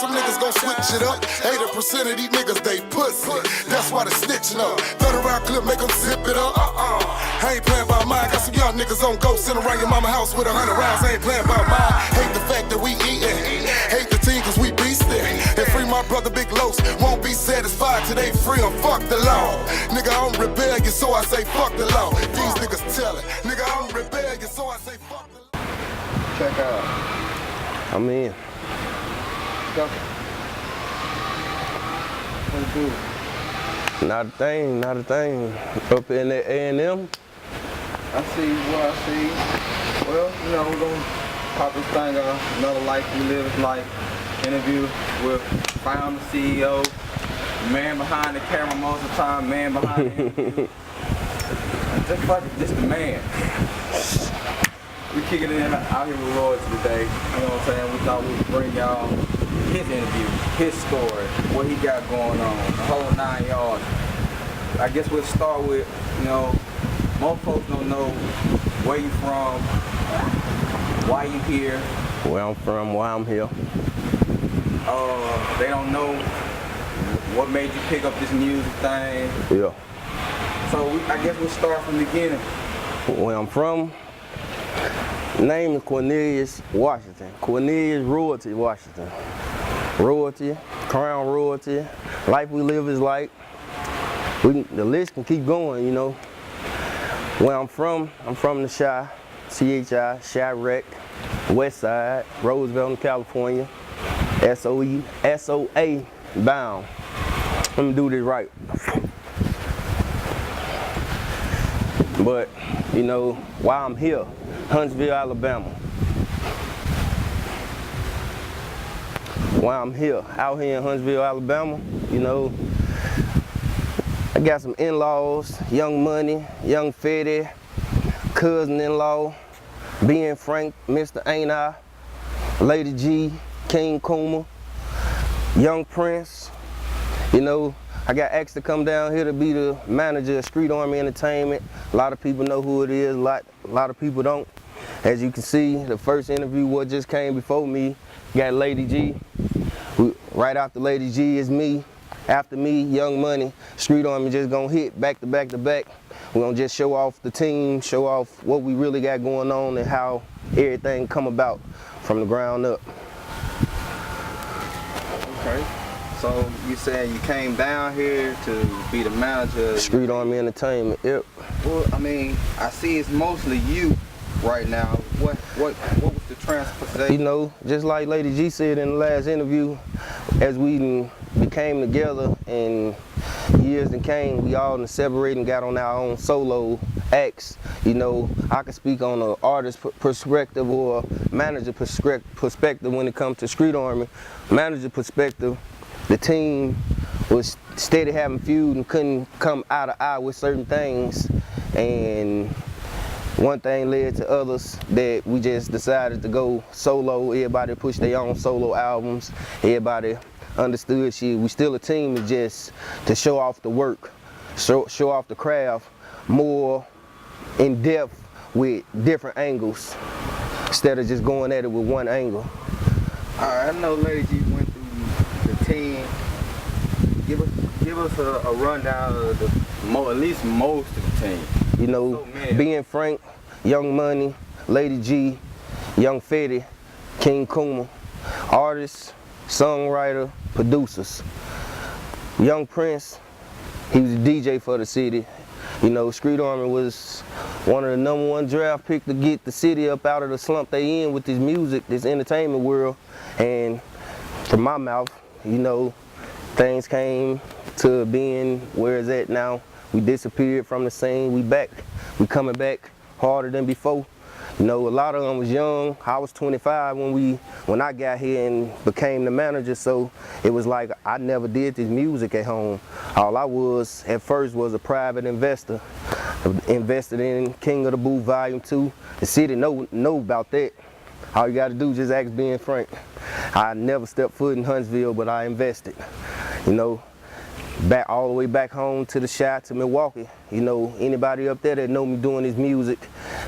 some niggas gon' switch it up. 80% of these niggas, they pussy. That's why they snitching up. 30 round clip, make them zip it up. I ain't playing by mine. Got some young niggas on go sitting around your mama house with 100 rounds. I ain't playing by mine. Hate the fact that we eatin'. Hate the team cause we beastin'. And free my brother Big Los. Won't be satisfied till they free him. Fuck the law. Nigga, I'm rebellious, so I say fuck the law. These niggas tellin'. Nigga, I'm rebellious, so I say fuck the law. Check out. I'm in. Go. What do? Not a thing, not a thing. Up in that A&M. I see what I see. Well, you know, we're gonna pop this thing off. Another Life We Live Is Like interview with founder, CEO, man behind the camera most of the time, man behind the interview. Just fuck it, just the man. We kicking it out here with Royce today. You know what I'm saying? We thought we'd bring y'all his interview, his story, what he got going on, the whole 9 yards. I guess we'll start with, you know, most folks don't know where you from, why you here. Where I'm from, why I'm here. They don't know what made you pick up this music thing. Yeah. So I guess we'll start from the beginning. Where I'm from, name is Cornelius Washington. Cornelius Royalty Washington. Royalty, Crown Royalty, Life We Live Is Like. The list can keep going, you know. Where I'm from the Chi, CHI, Chirac, West Side, Roosevelt, California, SOA bound. Let me do this right. But, you know, why I'm here, Huntsville, Alabama. Why I'm here, out here in Huntsville, Alabama, you know, I got some in-laws, Young Money, Young Fetty, cousin-in-law, being Frank, Mr. Ain't I, Lady G, King Kuma, Young Prince. You know, I got asked to come down here to be the manager of Street Army Entertainment. A lot of people know who it is, a lot of people don't. As you can see, the first interview what just came before me, got Lady G. Right after Lady G is me. After me, Young Money. Street Army just gonna hit back to back to back. We're gonna just show off the team, show off what we really got going on and how everything come about from the ground up. Okay. So you said you came down here to be the manager of Street Army Entertainment, yep. Well, I mean, I see it's mostly you right now. What was the transportation? You know, just like Lady G said in the last interview, as we became together and years and came, we all separated and got on our own solo acts. You know, I can speak on an artist perspective or manager perspective when it comes to Street Army. Manager perspective, the team was steady having feud and couldn't come eye to eye with certain things, and one thing led to others that we just decided to go solo. Everybody pushed their own solo albums. Everybody understood shit. We still a team, it's just to show off the work, show off the craft more in depth with different angles instead of just going at it with one angle. All right, I know Lady G went through the team. Give us a rundown of at least most of the team. You know, being Frank, Young Money, Lady G, Young Fetty, King Kuma, artists, songwriter, producers. Young Prince, he was a DJ for the city. You know, Street Army was one of the #1 draft picks to get the city up out of the slump they in with this music, this entertainment world. And from my mouth, you know, things came to being where it's at now. We disappeared from the scene, we back. We coming back harder than before. You know, a lot of them was young. I was 25 when I got here and became the manager, so it was like I never did this music at home. All I was at first was a private investor. Invested in King of the Booth Volume 2. The city know about that. All you gotta do is just ask being Frank. I never stepped foot in Huntsville, but I invested. You know, back all the way back home to the Chi, to Milwaukee. You know, anybody up there that know me doing this music,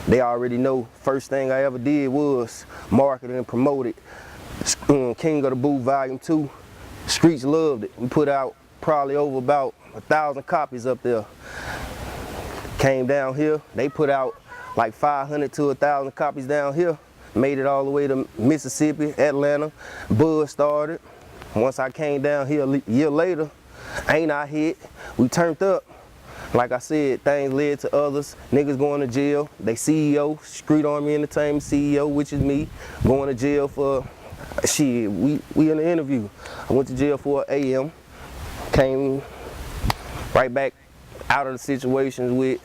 they already know first thing I ever did was market and promote it. King of the Boo Volume 2. Streets loved it. We put out probably over about 1,000 copies up there. Came down here, they put out like 500 to 1,000 copies down here. Made it all the way to Mississippi, Atlanta. Buzz started. Once I came down here a year later, ain't I hit? We turned up. Like I said, things led to others. Niggas going to jail. They CEO, Street Army Entertainment CEO, which is me, going to jail for shit. We in the interview. I went to jail for an AM. Came right back out of the situations with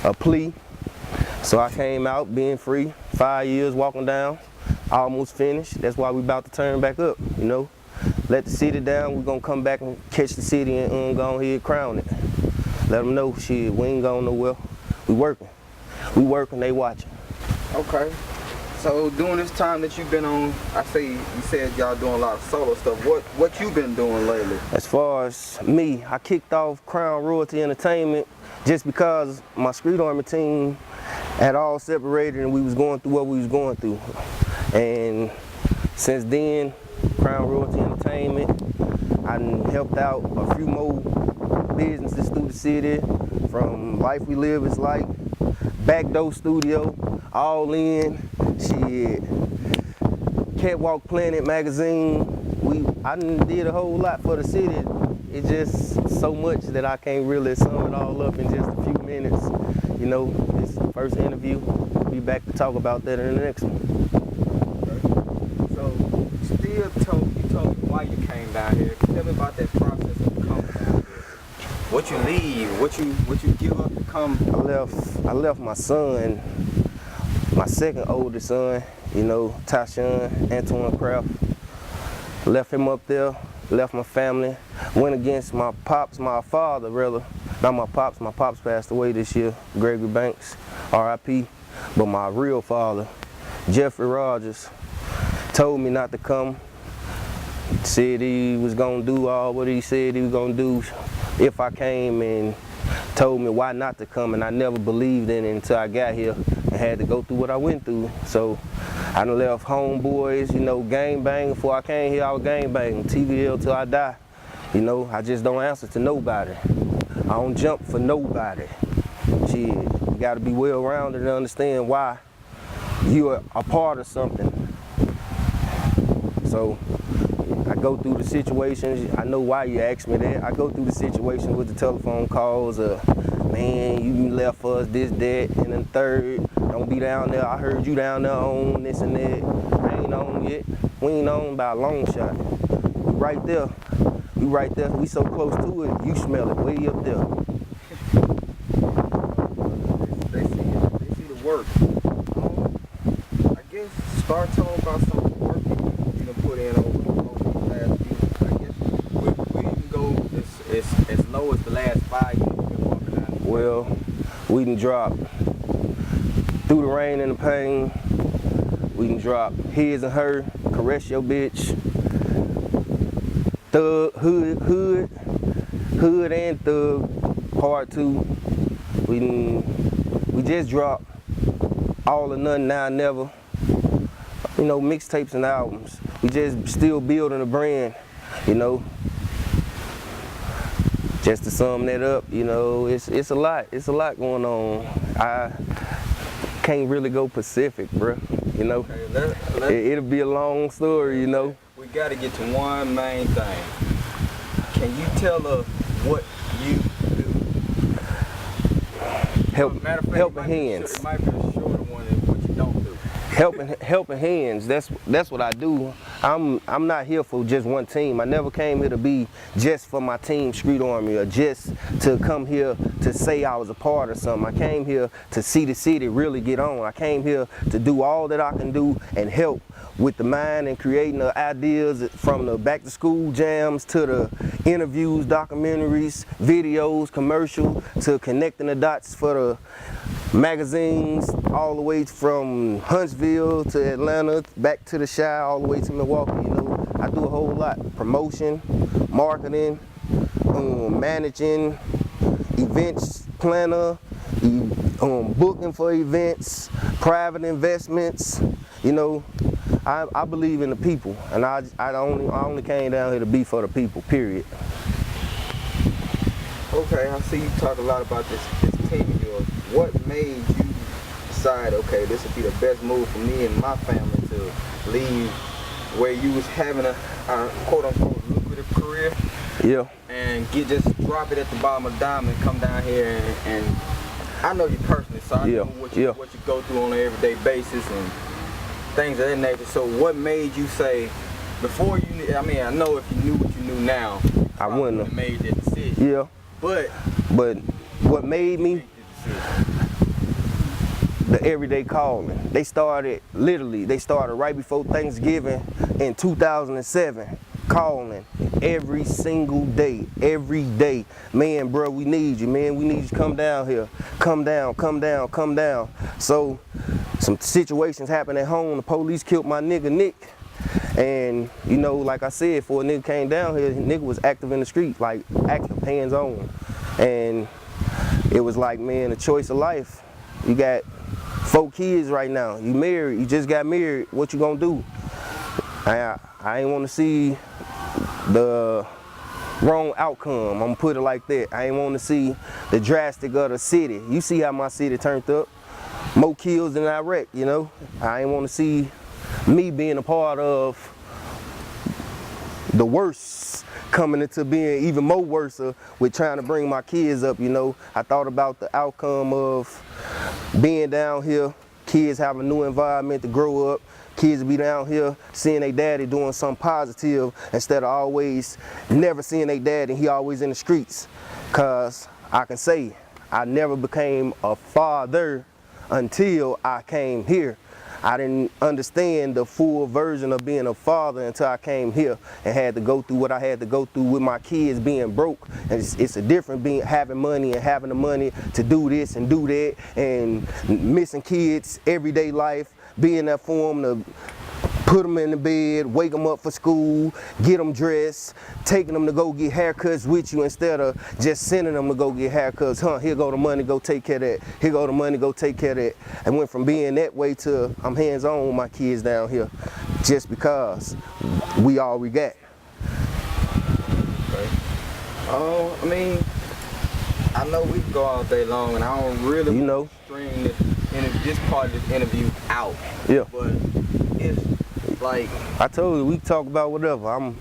a plea. So I came out being free, 5 years walking down, almost finished. That's why we about to turn back up, you know. Let the city down, we're gonna come back and catch the city and go ahead and crown it. Let them know, shit, we ain't going nowhere. We working, they watching. Okay. So during this time that you've been on, you said y'all doing a lot of solo stuff. What you been doing lately? As far as me, I kicked off Crown Royalty Entertainment just because my Street Army team had all separated and we was going through what we was going through. And since then, Crown Royalty Entertainment, I done helped out a few more businesses through the city, from LifeWeLiveIsLike, Backdoor Studio, All In, shit, Catwalk Planet magazine. I done did a whole lot for the city. It's just so much that I can't really sum it all up in just a few minutes. You know, this first interview, we'll be back to talk about that in the next one. Okay. So, you told me why you came down here. Tell me about that process of coming down here. What you leave, what you give up to come? I left my son, my second oldest son, you know, Tashawn Antoine Craft. Left him up there, left my family, went against my father rather. Not my pops passed away this year, Gregory Banks, R.I.P. But my real father, Jeffrey Rogers, told me not to come. Said he was gonna do all what he said he was gonna do if I came, and told me why not to come, and I never believed in it until I got here and had to go through what I went through. So I done left homeboys, you know, gang bang. Before I came here, I was gang banging, TVL till I die. You know, I just don't answer to nobody. I don't jump for nobody. Shit, you gotta be well-rounded and understand why you are a part of something. So I go through the situations. I know why you asked me that. I go through the situations with the telephone calls. Man, you left us, this, that, and then third. Don't be down there. I heard you down there on this and that. I ain't on yet. We ain't on by a long shot. We right there. We right there. We so close to it. You smell it way up there. They see the work. I guess start talking about some of the work you done put in over the last few. I guess we can go as low as the last 5 years we've been walking out. Well, we done dropped Through the Rain and the Pain. We done dropped His and Her, Caress Your Bitch, Thug, Hood and Thug, Part 2. We just dropped All or Nothing Now Never. You know, mixtapes and albums. We just still building a brand, you know. Just to sum that up, you know, it's a lot going on. I can't really go Pacific, bro, you know. Okay, it'll be a long story, you know. We gotta get to one main thing. Can you tell us what you do? Helping hands. It might be a shorter one than what you don't do. Helping hands. That's what I do. I'm not here for just one team. I never came here to be just for my team, Street Army, or just to come here to say I was a part of something. I came here to see the city really get on. I came here to do all that I can do and help with the mind and creating the ideas, from the back to school jams to the interviews, documentaries, videos, commercial, to connecting the dots for the magazines, all the way from Huntsville to Atlanta, back to the Chi, all the way to Milwaukee. You know, I do a whole lot. Promotion, marketing, managing, events planner, booking for events, private investments. You know, I believe in the people, and I only came down here to be for the people, period. Okay, I see you talk a lot about this team of yours. What made you decide, okay, this would be the best move for me and my family to leave where you was having a quote-unquote lucrative career? Yeah. And just drop it at the bottom of the diamond and come down here and I know you personally, so I know what you go through on an everyday basis and things of that nature. So what made you say, before you, I mean, I know if you knew what you knew now, I wouldn't have made that decision. Yeah. But what made me, the everyday calling. They started right before Thanksgiving in 2007, calling every single day, every day. Man, bro, we need you, man. We need you to come down here. Come down, come down, come down. So some situations happened at home. The police killed my nigga Nick. And, you know, like I said, before a nigga came down here, nigga was active in the street, like active, hands on. And it was like, man, a choice of life. You got 4 kids right now. You married, you just got married. What you gonna do? I ain't want to see the wrong outcome. I'm gonna put it like that. I ain't want to see the drastic of the city. You see how my city turned up. More kills than Iraq, you know. I ain't want to see me being a part of the worst coming into being even more worse with trying to bring my kids up, you know. I thought about the outcome of being down here, kids have a new environment to grow up, kids be down here seeing their daddy doing something positive instead of always never seeing their daddy and he always in the streets. Cause I can say I never became a father until I came here. I didn't understand the full version of being a father until I came here and had to go through what I had to go through with my kids being broke. And it's a different having money and having the money to do this and do that and missing kids, everyday life, being there for them to put them in the bed, wake them up for school, get them dressed, taking them to go get haircuts with you instead of just sending them to go get haircuts. Here go the money, go take care of that. Here go the money, go take care of that. I went from being that way to I'm hands-on with my kids down here just because we all we got. Okay. I mean, I know we can go all day long and I don't really string this part of this interview out. Yeah. But it's like I told you, we can talk about whatever.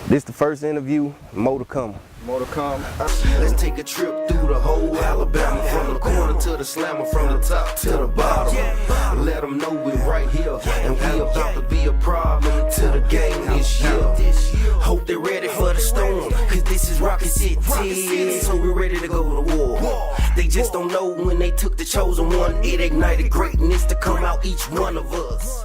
This the first interview, more to come. More to come. Let's take a trip through the whole Alabama, from the corner to the slammer, from the top to the bottom. Let them know we're right here, and we about to be a problem to the game this year. Hope they're ready for the storm, cause this is Rocket City, so we're ready to go to war. They just don't know when they took the chosen one, it ignited greatness to come out each one of us.